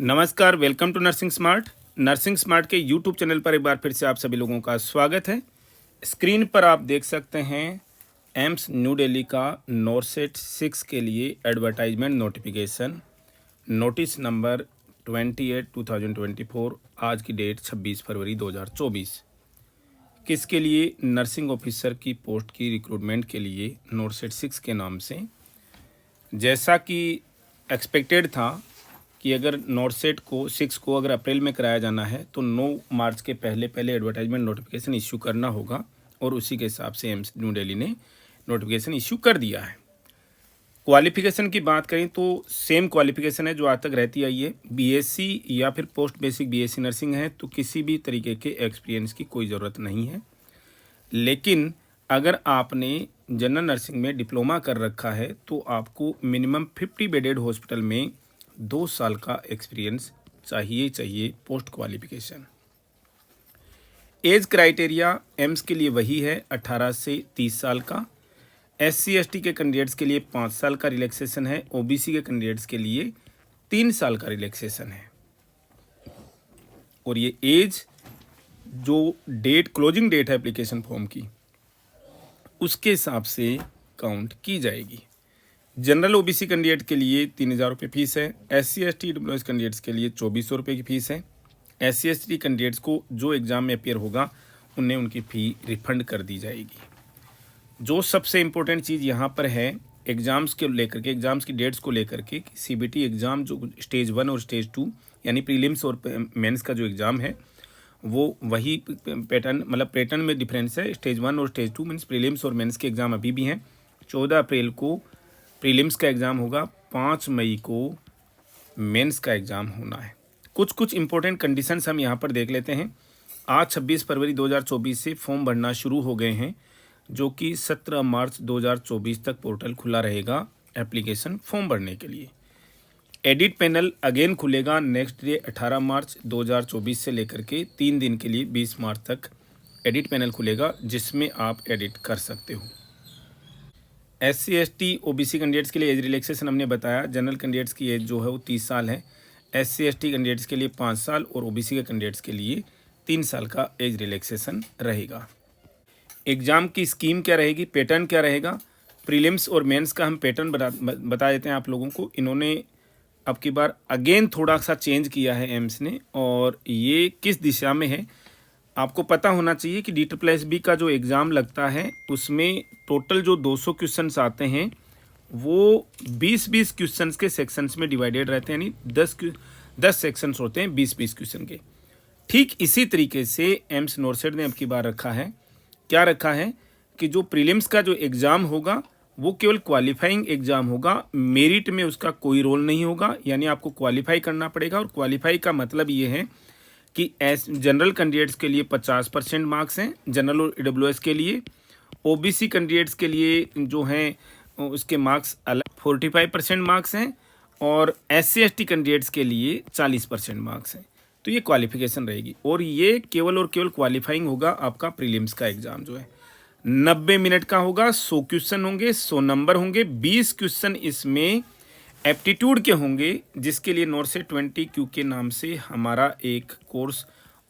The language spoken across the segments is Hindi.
नमस्कार, welcome to Nursing Smart. Nursing Smart के यूट्यूब चैनल पर एक बार फिर से आप सभी लोगों का स्वागत है। स्क्रीन पर आप देख सकते हैं एम्स न्यू दिल्ली का नॉर्सेट 6 के लिए एडवर्टाइजमेंट नोटिफिकेशन नोटिस नंबर 28/2024। आज की डेट 26 फरवरी 2024। किसके लिए? नर्सिंग ऑफिसर की पोस्ट की रिक्रूटमेंट के लिए नॉर्सेट 6 के नाम से। जैसा कि एक्सपेक्टेड था कि अगर नॉर्सेट को 6 को अगर अप्रैल में कराया जाना है तो 9 मार्च के पहले पहले एडवर्टाइजमेंट नोटिफिकेशन इश्यू करना होगा, और उसी के हिसाब से एम्स न्यू दिल्ली ने नोटिफिकेशन इश्यू कर दिया है। क्वालिफिकेशन की बात करें तो सेम क्वालिफिकेशन है जो आज तक रहती आई है। बीएससी या फिर पोस्ट बेसिक बीएससी नर्सिंग है तो किसी भी तरीके के एक्सपीरियंस की कोई ज़रूरत नहीं है। लेकिन अगर आपने जनरल नर्सिंग में डिप्लोमा कर रखा है तो आपको मिनिमम 50 बेडेड हॉस्पिटल में 2 साल का एक्सपीरियंस चाहिए post qualification. Age criteria AIIMS के लिए वही है 18 से 30 साल का। SC ST के कैंडिडेट्स के लिए 5 साल का रिलैक्सेशन है। OBC के कैंडिडेट्स के लिए 3 साल का रिलैक्सेशन है। और ये एज जो डेट क्लोजिंग डेट है एप्लीकेशन फॉर्म की उसके हिसाब से काउंट की जाएगी। जनरल OBC कैंडिडेट के लिए 3,000 रुपये फीस है। SC ST EWS कैंडिडेट्स के लिए 2,400 रुपये की फ़ीस है। SC ST कैंडिडेट्स को जो एग्ज़ाम में अपेयर होगा उन्हें उनकी फ़ी रिफंड कर दी जाएगी। जो सबसे इम्पोर्टेंट चीज़ यहाँ पर है एग्ज़ाम्स के लेकर के, एग्ज़ाम्स की डेट्स को लेकर के, CBT एग्ज़ाम जो स्टेज 1 और स्टेज 2 यानी प्रीलिम्स और मेंस का जो एग्ज़ाम है वो वही पैटर्न, मतलब पैटर्न में डिफरेंस है। स्टेज 1 और स्टेज 2 मीन्स प्रीलिम्स और मेंस के एग्ज़ाम अभी भी हैं। 14 अप्रैल को प्रीलिम्स का एग्ज़ाम होगा, 5 मई को मेंस का एग्ज़ाम होना है। कुछ इंपॉर्टेंट कंडीशंस हम यहाँ पर देख लेते हैं। आज 26 फरवरी 2024 से फॉर्म भरना शुरू हो गए हैं, जो कि 17 मार्च 2024 तक पोर्टल खुला रहेगा एप्लीकेशन फॉर्म भरने के लिए। एडिट पैनल अगेन खुलेगा नेक्स्ट डे 18 मार्च 2024 से लेकर के 3 दिन के लिए 20 मार्च तक एडिट पैनल खुलेगा, जिसमें आप एडिट कर सकते हो। SC ST OBC कैंडिडेट्स के लिए एज रिलैक्सेशन हमने बताया। जनरल कैंडिडेट्स की एज जो है वो 30 साल है। SC ST कैंडिडेट्स के लिए 5 साल और OBC के कैंडिडेट्स के लिए 3 साल का एज रिलैक्सेशन रहेगा। एग्ज़ाम की स्कीम क्या रहेगी, पैटर्न क्या रहेगा? प्रीलिम्स और मेंस का हम पैटर्न बता देते हैं आप लोगों को। इन्होंने अब की बार अगेन थोड़ा सा चेंज किया है एम्स ने, और ये किस दिशा में है आपको पता होना चाहिए कि DSSB का जो एग्ज़ाम लगता है उसमें टोटल जो 200 क्वेश्चंस आते हैं वो 20-20 क्वेश्चंस के सेक्शंस में डिवाइडेड रहते हैं, यानी 10 सेक्शंस होते हैं 20-20 क्वेश्चन के। ठीक इसी तरीके से एम्स नॉर्सेट ने अब की बार रखा है। क्या रखा है कि जो प्रीलिम्स का जो एग्ज़ाम होगा वो केवल क्वालिफाइंग एग्ज़ाम होगा, मेरिट में उसका कोई रोल नहीं होगा, यानी आपको क्वालिफाई करना पड़ेगा। और क्वालिफाई का मतलब ये है कि जनरल कैंडिडेट्स के लिए 50% मार्क्स हैं, जनरल और EWS के लिए। OBC कैंडिडेट्स के लिए जो हैं उसके मार्क्स अलग 45% मार्क्स हैं, और SC ST कैंडिडेट्स के लिए 40% मार्क्स हैं। तो ये क्वालिफिकेशन रहेगी, और ये केवल और केवल क्वालिफाइंग होगा आपका प्रीलिम्स का एग्ज़ाम जो है 90 मिनट का होगा। 100 क्वेश्चन होंगे, 100 नंबर होंगे। 20 क्वेश्चन इसमें एप्टीट्यूड के होंगे, जिसके लिए नॉर्सेट 20Q के नाम से हमारा एक कोर्स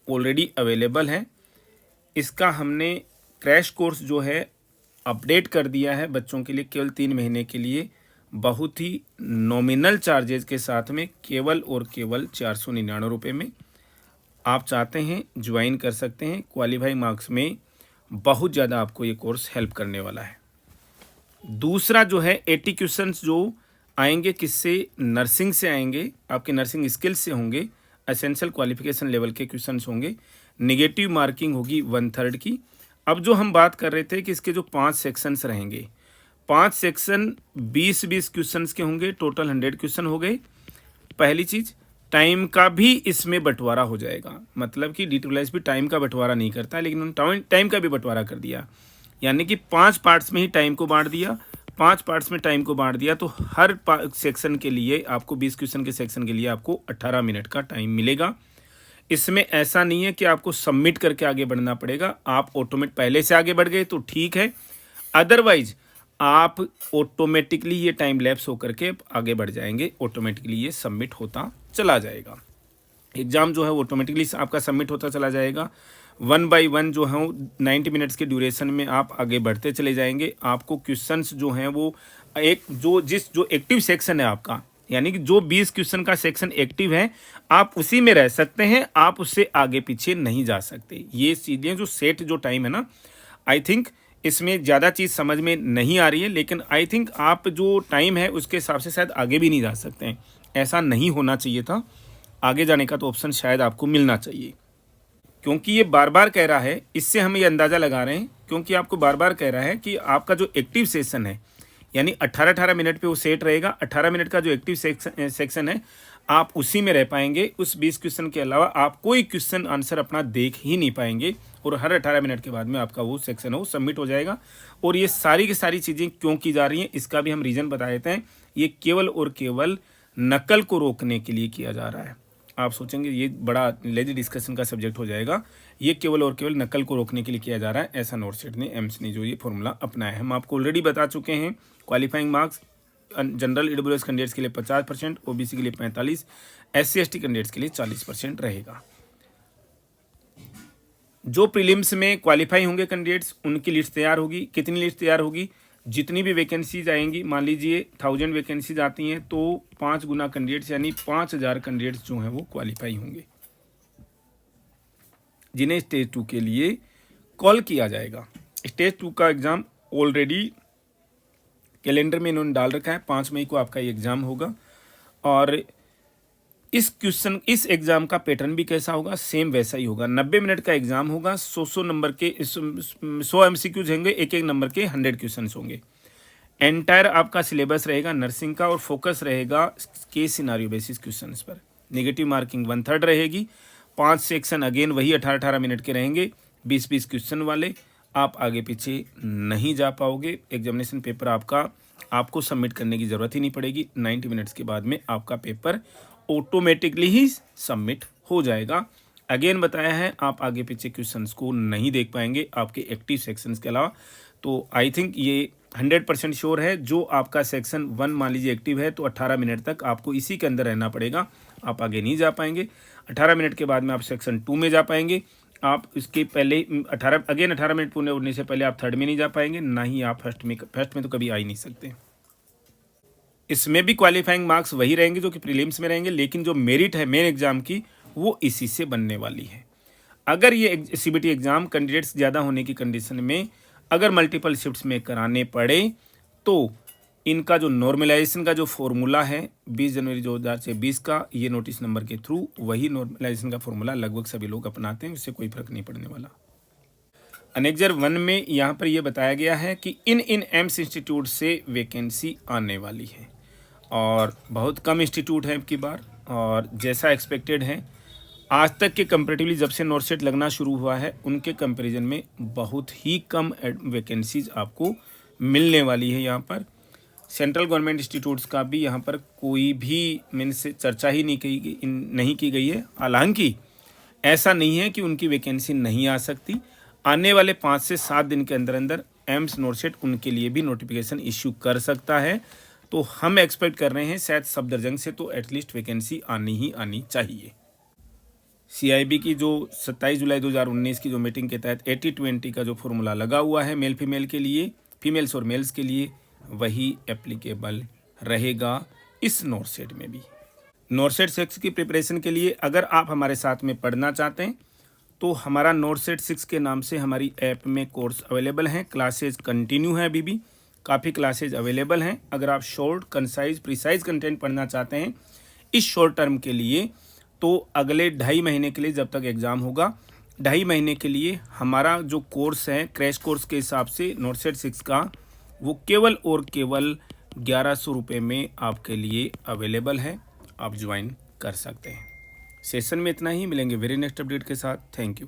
ऑलरेडी अवेलेबल है। इसका हमने क्रैश कोर्स जो है अपडेट कर दिया है बच्चों के लिए केवल 3 महीने के लिए, बहुत ही नॉमिनल चार्जेस के साथ में, केवल और केवल 499 रुपये में आप चाहते हैं ज्वाइन कर सकते हैं। क्वालिफाई मार्क्स में बहुत ज़्यादा आपको ये कोर्स हेल्प करने वाला है। दूसरा जो है 80 क्वेश्चंस जो आएंगे किससे? नर्सिंग से आएंगे, आपके नर्सिंग स्किल्स से होंगे, एसेंशियल क्वालिफिकेशन लेवल के क्वेश्चंस होंगे। नेगेटिव मार्किंग होगी 1/3 की। अब जो हम बात कर रहे थे कि इसके जो 5 सेक्शंस रहेंगे, 5 सेक्शन 20-20 क्वेश्चंस के होंगे, टोटल 100 क्वेश्चन हो गए। पहली चीज़, टाइम का भी इसमें बंटवारा हो जाएगा, मतलब कि DSSB भी टाइम का बंटवारा नहीं करता है, लेकिन उन्होंने टाइम का भी बंटवारा कर दिया, यानी कि 5 पार्ट्स में ही टाइम को बांट दिया। 5 पार्ट्स में टाइम को बांट दिया तो हर सेक्शन के लिए आपको 20 क्वेश्चन के सेक्शन के लिए आपको 18 मिनट का टाइम मिलेगा। इसमें ऐसा नहीं है कि आपको सबमिट करके आगे बढ़ना पड़ेगा, आप ऑटोमेट पहले से आगे बढ़ गए तो ठीक है, अदरवाइज आप ऑटोमेटिकली ये टाइम लैप्स होकर के आगे बढ़ जाएंगे, ऑटोमेटिकली ये सबमिट होता चला जाएगा। एग्ज़ाम जो है वो ऑटोमेटिकली आपका सबमिट होता चला जाएगा। 1 बाय 1 जो है 90 मिनट्स के ड्यूरेशन में आप आगे बढ़ते चले जाएंगे। आपको क्वेश्चंस जो हैं वो जो एक्टिव सेक्शन है आपका, यानी कि जो 20 क्वेश्चन का सेक्शन एक्टिव है, आप उसी में रह सकते हैं, आप उससे आगे पीछे नहीं जा सकते। ये चीज़ें जो सेट जो टाइम है ना, आई थिंक इसमें ज़्यादा चीज़ समझ में नहीं आ रही है, लेकिन आई थिंक आप जो टाइम है उसके हिसाब से शायद आगे भी नहीं जा सकते हैं। ऐसा नहीं होना चाहिए था। आगे जाने का तो ऑप्शन शायद आपको मिलना चाहिए, क्योंकि ये बार बार कह रहा है। इससे हम ये अंदाज़ा लगा रहे हैं, क्योंकि आपको बार बार कह रहा है कि आपका जो एक्टिव सेशन है, यानी 18-18 मिनट पे वो सेट रहेगा। 18 मिनट का जो एक्टिव सेक्शन है, आप उसी में रह पाएंगे। उस 20 क्वेश्चन के अलावा आप कोई क्वेश्चन आंसर अपना देख ही नहीं पाएंगे, और हर 18 मिनट के बाद में आपका वो सेक्शन है वो सबमिट हो जाएगा। और ये सारी की सारी चीज़ें क्यों की जा रही हैं, इसका भी हम रीज़न बता देते हैं। ये केवल और केवल नकल को रोकने के लिए किया जा रहा है। आप सोचेंगे ये बड़ा लेजी डिस्कशन का सब्जेक्ट हो जाएगा। ये केवल और केवल नकल को रोकने के लिए किया जा रहा है, ऐसा नॉर्सेट ने, एम्स ने जो ये फॉर्मूला अपनाया है। हम आपको ऑलरेडी बता चुके हैं। Qualifying marks general EWS candidates के लिए 50%, ओबीसी के लिए 45%, SC/ST कैंडिडेट्स के लिए 40% रहेगा। जो प्रीलिम्स में क्वालिफाई होंगे कैंडिडेट्स, उनकी लिस्ट तैयार होगी। कितनी लिस्ट तैयार होगी? जितनी भी वैकेंसीज आएंगी, मान लीजिए 1000 वैकेंसीज आती हैं, तो 5 गुना कैंडिडेट्स यानी 5000 कैंडिडेट्स जो हैं वो क्वालिफाई होंगे, जिन्हें स्टेज 2 के लिए कॉल किया जाएगा। स्टेज 2 का एग्ज़ाम ऑलरेडी कैलेंडर में इन्होंने डाल रखा है। 5 मई को आपका ये एग्ज़ाम होगा। और इस एग्ज़ाम का पैटर्न भी कैसा होगा? सेम वैसा ही होगा। 90 मिनट का एग्ज़ाम होगा। 100 नंबर के 100 MCQs होंगे, एक नंबर के 100 क्वेश्चन होंगे। एंटायर आपका सिलेबस रहेगा नर्सिंग का, और फोकस रहेगा केस सिनारियो बेसिस क्वेश्चंस पर। नेगेटिव मार्किंग 1/3 रहेगी। 5 सेक्शन अगेन वही 18-18 मिनट के रहेंगे, 20-20 क्वेश्चन वाले। आप आगे पीछे नहीं जा पाओगे। एग्जामिनेशन पेपर आपको सबमिट करने की ज़रूरत ही नहीं पड़ेगी। 90 मिनट्स के बाद में आपका पेपर ऑटोमेटिकली ही सबमिट हो जाएगा। अगेन बताया है, आप आगे पीछे क्वेश्चंस को नहीं देख पाएंगे आपके एक्टिव सेक्शंस के अलावा। तो आई थिंक ये 100% श्योर है। जो आपका सेक्शन 1 मान लीजिए एक्टिव है, तो 18 मिनट तक आपको इसी के अंदर रहना पड़ेगा, आप आगे नहीं जा पाएंगे। 18 मिनट के बाद में आप सेक्शन 2 में जा पाएंगे। आप इसके पहले 18 मिनट पूरे होने से पहले आप 3rd में नहीं जा पाएंगे, ना ही आप फर्स्ट में तो कभी आ ही नहीं सकते। इसमें भी क्वालिफाइंग मार्क्स वही रहेंगे जो कि प्रीलिम्स में रहेंगे, लेकिन जो मेरिट है मेन एग्जाम की, वो इसी से बनने वाली है। अगर ये CBT एग्ज़ाम कैंडिडेट्स ज़्यादा होने की कंडीशन में अगर मल्टीपल शिफ्ट्स में कराने पड़े, तो इनका जो नॉर्मलाइजेशन का जो फॉर्मूला है 20 जनवरी 2020 का, ये नोटिस नंबर के थ्रू वही नॉर्मलाइजेशन का फॉर्मूला लगभग सभी लोग अपनाते हैं, उससे कोई फर्क नहीं पड़ने वाला। अनेक्जर 1 में यहाँ पर यह बताया गया है कि इन एम्स इंस्टीट्यूट से वैकेंसी आने वाली है, और बहुत कम इंस्टीट्यूट है की बार, और जैसा एक्सपेक्टेड है आज तक के कंपेरेटिवली जब से नॉर्सेट लगना शुरू हुआ है, उनके कंपैरिजन में बहुत ही कम वैकेंसीज आपको मिलने वाली है। यहाँ पर सेंट्रल गवर्नमेंट इंस्टीट्यूट्स का भी यहाँ पर कोई भी मीन्स चर्चा ही नहीं की गई है। हालांकि ऐसा नहीं है कि उनकी वैकेंसी नहीं आ सकती। आने वाले 5 से 7 दिन के अंदर अंदर एम्स नॉर्सेट उनके लिए भी नोटिफिकेशन इश्यू कर सकता है। तो हम एक्सपेक्ट कर रहे हैं शायद सफदरजंग से तो एटलीस्ट वैकेंसी आनी चाहिए। CIB की जो 27 जुलाई 2019 की जो मीटिंग के तहत 80-20 का जो फॉर्मूला लगा हुआ है मेल फीमेल के लिए, फीमेल्स और मेल्स के लिए, वही एप्लीकेबल रहेगा इस नॉर्सेट में भी। नॉर्सेट 6 की प्रिपरेशन के लिए अगर आप हमारे साथ में पढ़ना चाहते हैं, तो हमारा नॉर्सेट 6 के नाम से हमारी ऐप में कोर्स अवेलेबल हैं। क्लासेज कंटिन्यू हैं, अभी भी काफ़ी क्लासेज अवेलेबल हैं। अगर आप शॉर्ट, कंसाइज, प्रिसाइज कंटेंट पढ़ना चाहते हैं इस शॉर्ट टर्म के लिए, तो अगले 2.5 महीने के लिए जब तक एग्ज़ाम होगा, 2.5 महीने के लिए हमारा जो कोर्स है क्रैश कोर्स के हिसाब से नॉर्सेट 6 का, वो केवल और केवल 1100 रुपये में आपके लिए अवेलेबल है। आप ज्वाइन कर सकते हैं। सेशन में इतना ही, मिलेंगे वेरी नेक्स्ट अपडेट के साथ। Thank you.